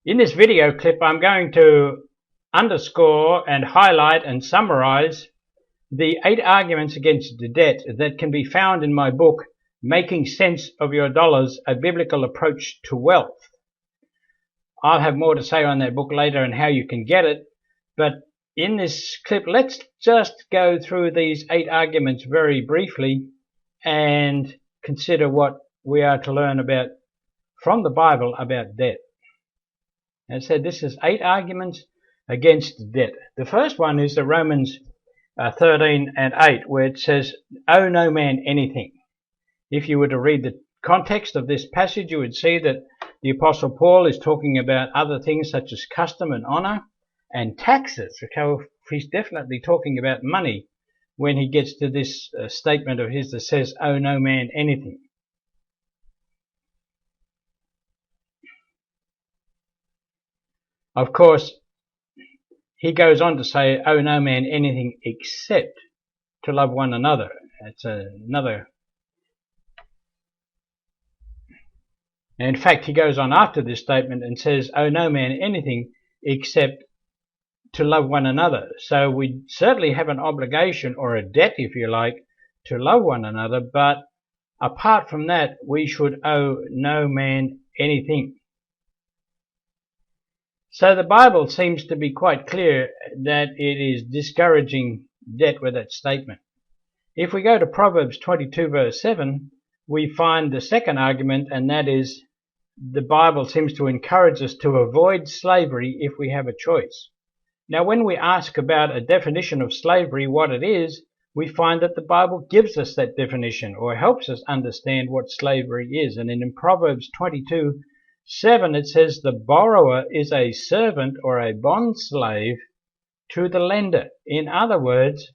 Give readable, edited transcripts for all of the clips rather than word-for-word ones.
In this video clip, I'm going to underscore and highlight and summarize the 8 arguments against debt that can be found in my book, Making Sense of Your Dollars, A Biblical Approach to Wealth. I'll have more to say on that book later and how you can get it, but in this clip, let's just go through these 8 arguments very briefly and consider what we are to learn about from the Bible about debt. As I said, this is 8 arguments against debt. The first one is the Romans 13 and 8, where it says, "Owe no man anything." If you were to read the context of this passage, you would see that the Apostle Paul is talking about other things such as custom and honor and taxes. So he's definitely talking about money when he gets to this statement of his that says, "Owe no man anything." Of course, he goes on to say, "Owe no man anything except to love one another." That's another. And in fact, he goes on after this statement and says, "Owe no man anything except to love one another." So we certainly have an obligation, or a debt, if you like, to love one another. But apart from that, we should owe no man anything. So the Bible seems to be quite clear that it is discouraging debt with that statement. If we go to Proverbs 22 verse 7, we find the second argument, and that is the Bible seems to encourage us to avoid slavery if we have a choice. Now, when we ask about a definition of slavery, what it is, we find that the Bible gives us that definition, or helps us understand what slavery is. And in Proverbs 22:7, it says, "The borrower is a servant or a bond slave to the lender." In other words,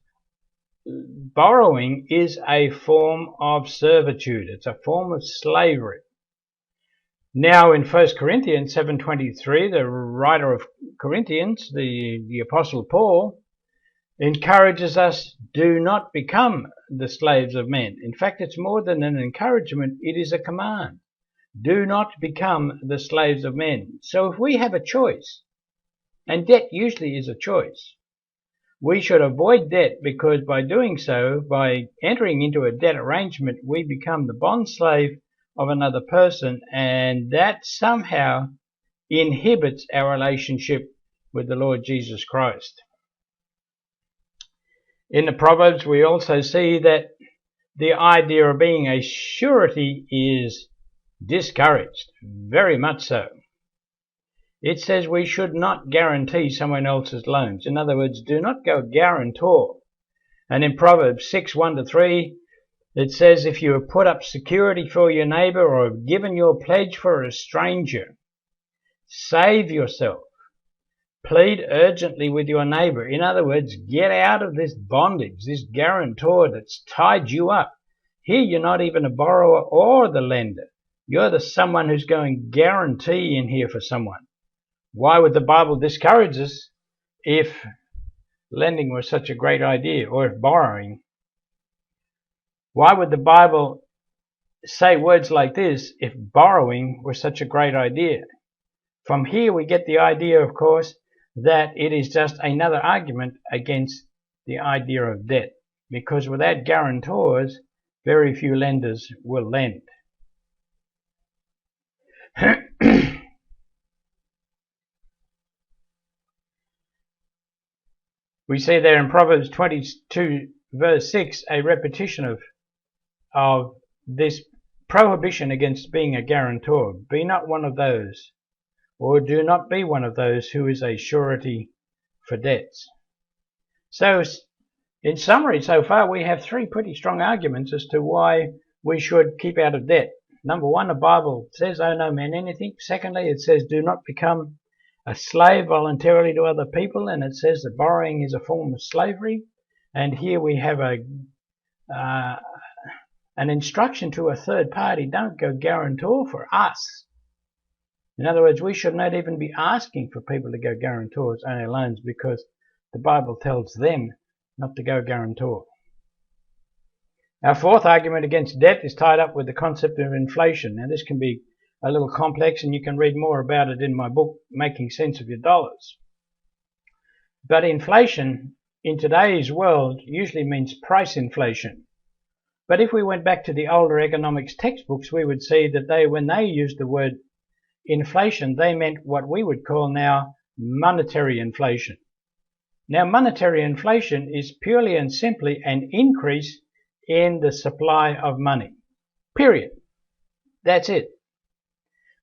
borrowing is a form of servitude. It's a form of slavery. Now, in 1 Corinthians 7:23, the writer of Corinthians, the Apostle Paul, encourages us, do not become the slaves of men. In fact, it's more than an encouragement, it is a command. Do not become the slaves of men. So if we have a choice, and debt usually is a choice, we should avoid debt, because by doing so, by entering into a debt arrangement, we become the bond slave of another person, and that somehow inhibits our relationship with the Lord Jesus Christ. In the Proverbs, we also see that the idea of being a surety is discouraged, very much so. It says we should not guarantee someone else's loans. In other words, do not go guarantor. And in Proverbs 6:1-3, it says, if you have put up security for your neighbor or have given your pledge for a stranger, save yourself. Plead urgently with your neighbor. In other words, get out of this bondage, this guarantor that's tied you up. Here you're not even a borrower or the lender. You're the someone who's going guarantee in here for someone. Why would the Bible discourage us if lending was such a great idea, or if borrowing? Why would the Bible say words like this if borrowing were such a great idea? From here we get the idea, of course, that it is just another argument against the idea of debt, because without guarantors, very few lenders will lend. We see there in Proverbs 22 verse 6 a repetition of this prohibition against being a guarantor. Be not one of those, or do not be one of those who is a surety for debts. So, in summary, so far we have 3 pretty strong arguments as to why we should keep out of debt. Number 1, the Bible says, owe no man anything. Secondly, it says, do not become a slave voluntarily to other people, and it says that borrowing is a form of slavery. And here we have an instruction to a third party, don't go guarantor for us. In other words, we should not even be asking for people to go guarantors on our loans, because the Bible tells them not to go guarantor. Our fourth argument against debt is tied up with the concept of inflation. Now, this can be a little complex, and you can read more about it in my book, Making Sense of Your Dollars. But inflation in today's world usually means price inflation. But if we went back to the older economics textbooks, we would see that when they used the word inflation, they meant what we would call now monetary inflation. Now, monetary inflation is purely and simply an increase in the supply of money. Period. That's it.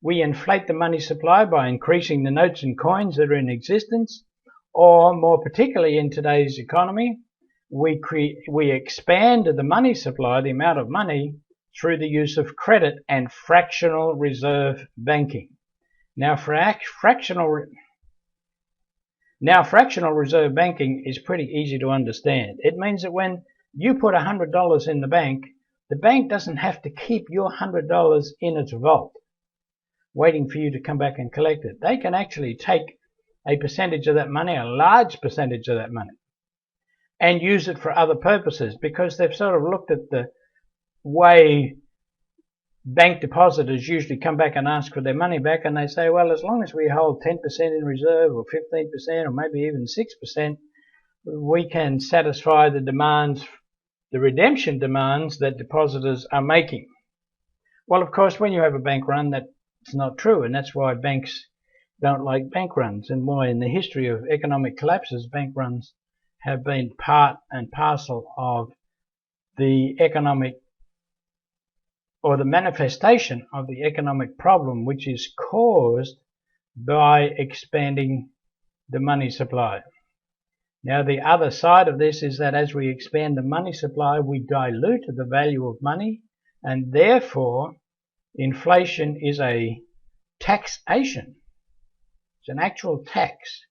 We inflate the money supply by increasing the notes and coins that are in existence, or more particularly in today's economy, we expand the money supply, the amount of money, through the use of credit and fractional reserve banking. Now, fractional reserve banking is pretty easy to understand. It means that when you put $100 in the bank doesn't have to keep your $100 in its vault, waiting for you to come back and collect it. They can actually take a percentage of that money, a large percentage of that money, and use it for other purposes, because they've sort of looked at the way bank depositors usually come back and ask for their money back, and they say, well, as long as we hold 10% in reserve, or 15%, or maybe even 6%, we can satisfy the demands, the redemption demands that depositors are making. Well, of course, when you have a bank run, that's not true, and that's why banks don't like bank runs, and why in the history of economic collapses, bank runs have been part and parcel of the economic, or the manifestation of the economic problem, which is caused by expanding the money supply. Now, the other side of this is that as we expand the money supply, we dilute the value of money, and therefore inflation is a taxation. It's an actual tax.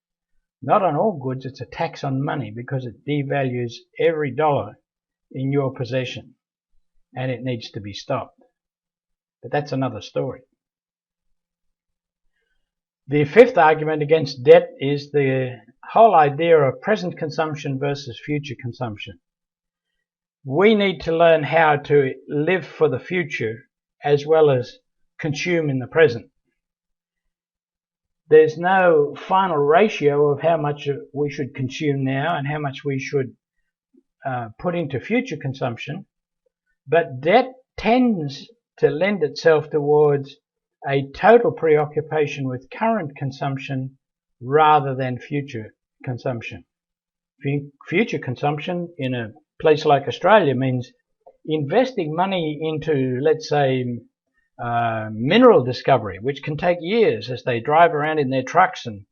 Not on all goods, it's a tax on money, because it devalues every dollar in your possession, and it needs to be stopped. But that's another story. The fifth argument against debt is the whole idea of present consumption versus future consumption. We need to learn how to live for the future as well as consume in the present. There's no final ratio of how much we should consume now and how much we should put into future consumption, but debt tends to lend itself towards a total preoccupation with current consumption rather than future consumption. Future consumption in a place like Australia means investing money into, let's say, mineral discovery, which can take years as they drive around in their trucks and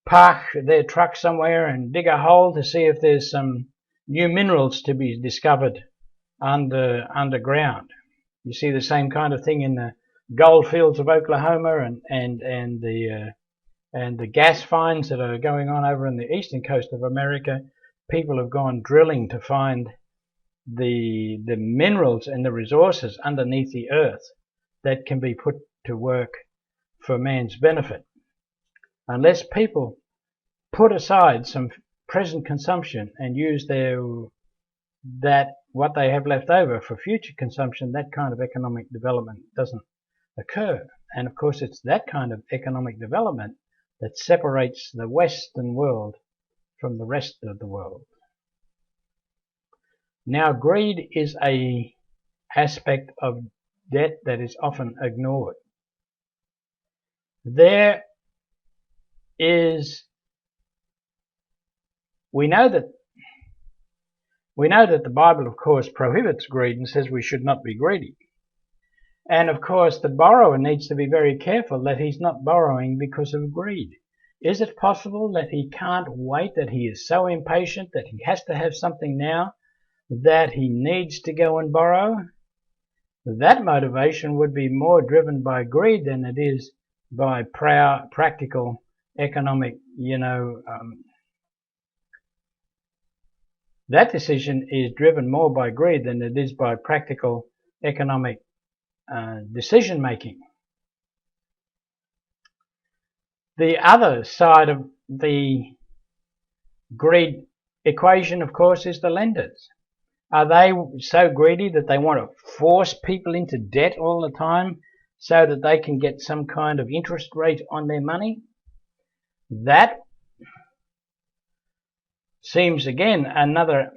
park their truck somewhere and dig a hole to see if there's some new minerals to be discovered underground. You see the same kind of thing in the gold fields of Oklahoma and the gas finds that are going on over on the eastern coast of America. People have gone drilling to find the minerals and the resources underneath the earth that can be put to work for man's benefit. Unless people put aside some present consumption and use what they have left over for future consumption, that kind of economic development doesn't occur. And of course, it's that kind of economic development that separates the Western world from the rest of the world. Now, greed is an aspect of debt that is often ignored. We know that the Bible, of course, prohibits greed and says we should not be greedy. And of course, the borrower needs to be very careful that he's not borrowing because of greed. Is it possible that he can't wait, that he is so impatient that he has to have something now that he needs to go and borrow? That motivation would be more driven by greed than it is by practical economic, that decision is driven more by greed than it is by practical economic decision making. The other side of the greed equation, of course, is the lenders. Are they so greedy that they want to force people into debt all the time so that they can get some kind of interest rate on their money. That seems that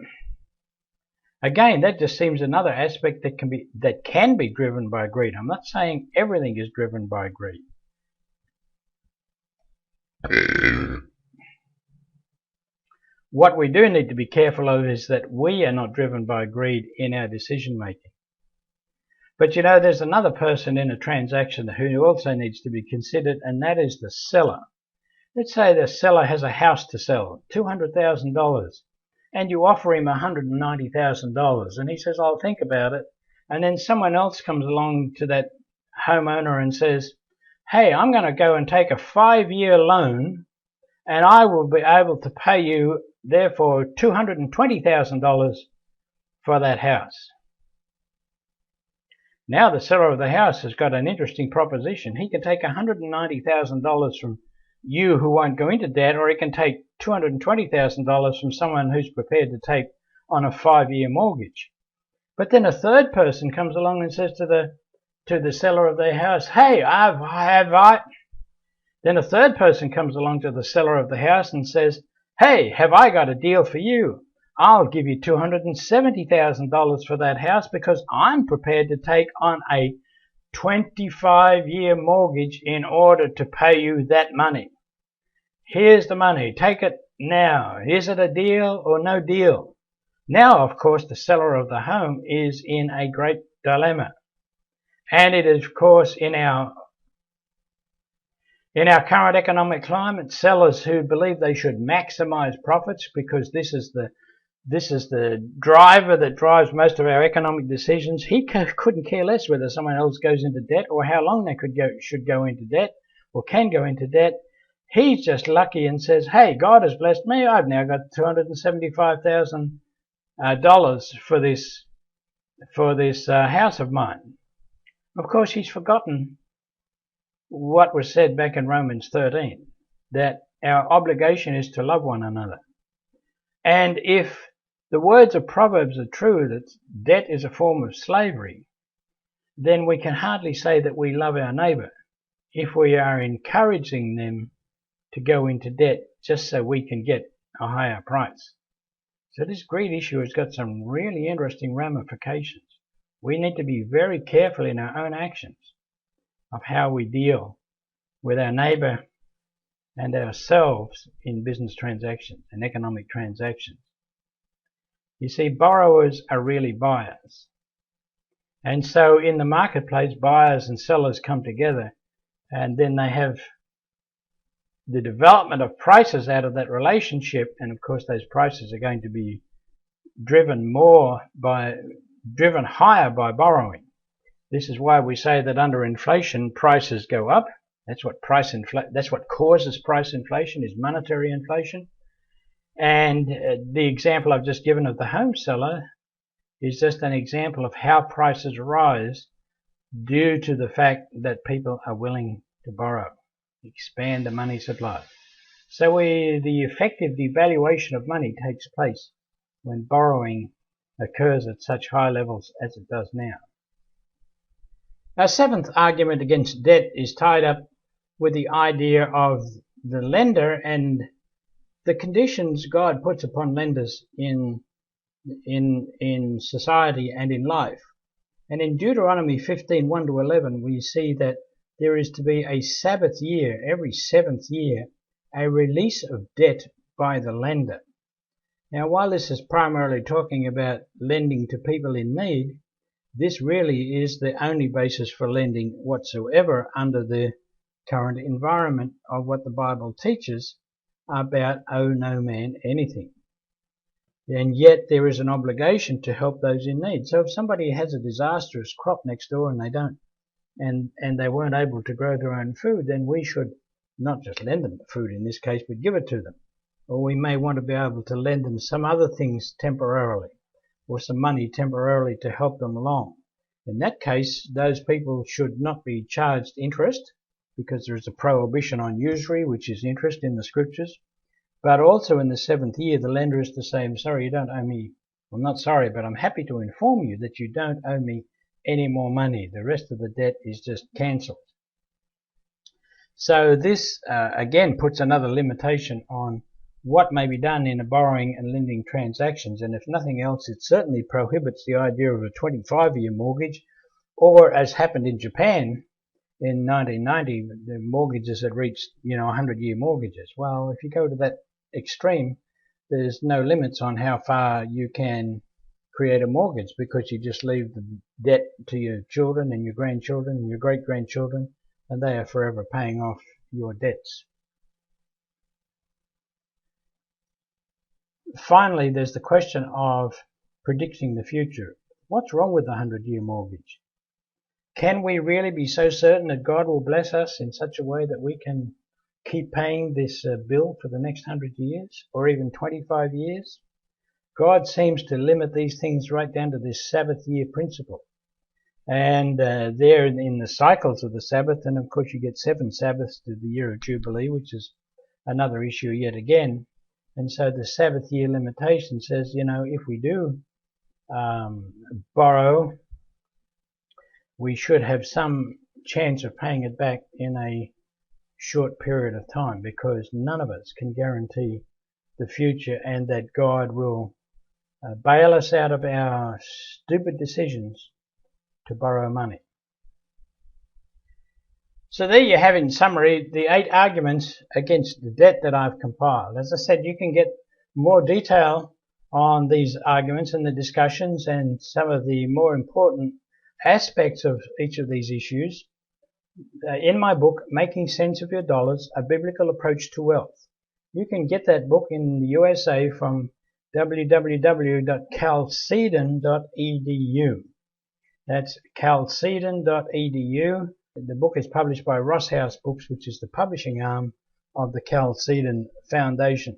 just seems another aspect that can be driven by greed. I'm not saying everything is driven by greed. What we do need to be careful of is that we are not driven by greed in our decision making. But there's another person in a transaction who also needs to be considered, and that is the seller. Let's say the seller has a house to sell, $200,000, and you offer him $190,000, and he says, I'll think about it. And then someone else comes along to that homeowner and says, hey, I'm going to go and take a 5-year loan, and I will be able to pay you, therefore, $220,000 for that house. Now the seller of the house has got an interesting proposition. He can take $190,000 from you who won't go into debt, or he can take $220,000 from someone who's prepared to take on a 5-year mortgage. But then a third person comes along and says to the seller of their house, hey, Then a third person comes along to the seller of the house and says, hey, have I got a deal for you? I'll give you $270,000 for that house because I'm prepared to take on a 25-year mortgage in order to pay you that money. Here's the money. Take it now. Is it a deal or no deal? Now, of course, the seller of the home is in a great dilemma. And it is, of course, in our current economic climate, sellers who believe they should maximize profits because this is the driver that drives most of our economic decisions. He couldn't care less whether someone else goes into debt or how long they should go into debt or can go into debt. He's just lucky and says, hey, God has blessed me. I've now got $275,000 for this house of mine. Of course, he's forgotten what was said back in Romans 13, that our obligation is to love one another. And if the words of Proverbs are true, that debt is a form of slavery, then we can hardly say that we love our neighbour if we are encouraging them to go into debt just so we can get a higher price. So this greed issue has got some really interesting ramifications. We need to be very careful in our own actions of how we deal with our neighbour and ourselves in business transactions and economic transactions. You see, borrowers are really buyers. And so in the marketplace, buyers and sellers come together, and then they have the development of prices out of that relationship, and of course those prices are going to be driven higher by borrowing. This is why we say that under inflation, prices go up. That's what causes price inflation, is monetary inflation. And the example I've just given of the home seller is just an example of how prices rise due to the fact that people are willing to borrow, expand the money supply. So the effective devaluation of money takes place when borrowing occurs at such high levels as it does now. Our seventh argument against debt is tied up with the idea of the lender and the conditions God puts upon lenders in society and in life. And in Deuteronomy 15:1-11, we see that there is to be a Sabbath year, every 7th year, a release of debt by the lender. Now, while this is primarily talking about lending to people in need, this really is the only basis for lending whatsoever under the current environment of what the Bible teaches about owe no man anything. And yet there is an obligation to help those in need. So if somebody has a disastrous crop next door and they don't, and they weren't able to grow their own food, then we should not just lend them the food in this case, but give it to them. Or we may want to be able to lend them some other things temporarily, or some money temporarily to help them along. In that case, those people should not be charged interest, because there is a prohibition on usury, which is interest in the scriptures. But also in the 7th year, the lender is to say, I'm sorry, you don't owe me. Well, not sorry, but I'm happy to inform you that you don't owe me any more money. The rest of the debt is just cancelled. So this again puts another limitation on what may be done in a borrowing and lending transactions, and if nothing else, it certainly prohibits the idea of a 25-year mortgage, or as happened in Japan in 1990, the mortgages had reached 100-year mortgages. Well, if you go to that extreme, there's no limits on how far you can create a mortgage, because you just leave the debt to your children and your grandchildren and your great-grandchildren, and they are forever paying off your debts. Finally, there's the question of predicting the future. What's wrong with the 100-year mortgage? Can we really be so certain that God will bless us in such a way that we can keep paying this bill for the next 100 years or even 25 years? God seems to limit these things right down to this Sabbath year principle. And there in the cycles of the Sabbath, and of course you get 7 Sabbaths to the year of Jubilee, which is another issue yet again. And so the Sabbath year limitation says, if we do borrow, we should have some chance of paying it back in a short period of time, because none of us can guarantee the future, and that God will bail us out of our stupid decisions to borrow money. So there you have, in summary, the 8 arguments against the debt that I've compiled. As I said, you can get more detail on these arguments and the discussions and some of the more important aspects of each of these issues in my book, Making Sense of Your Dollars, A Biblical Approach to Wealth. You can get that book in the USA from www.calcedon.edu. That's calcedon.edu. The book is published by Ross House Books, which is the publishing arm of the Calcedon Foundation.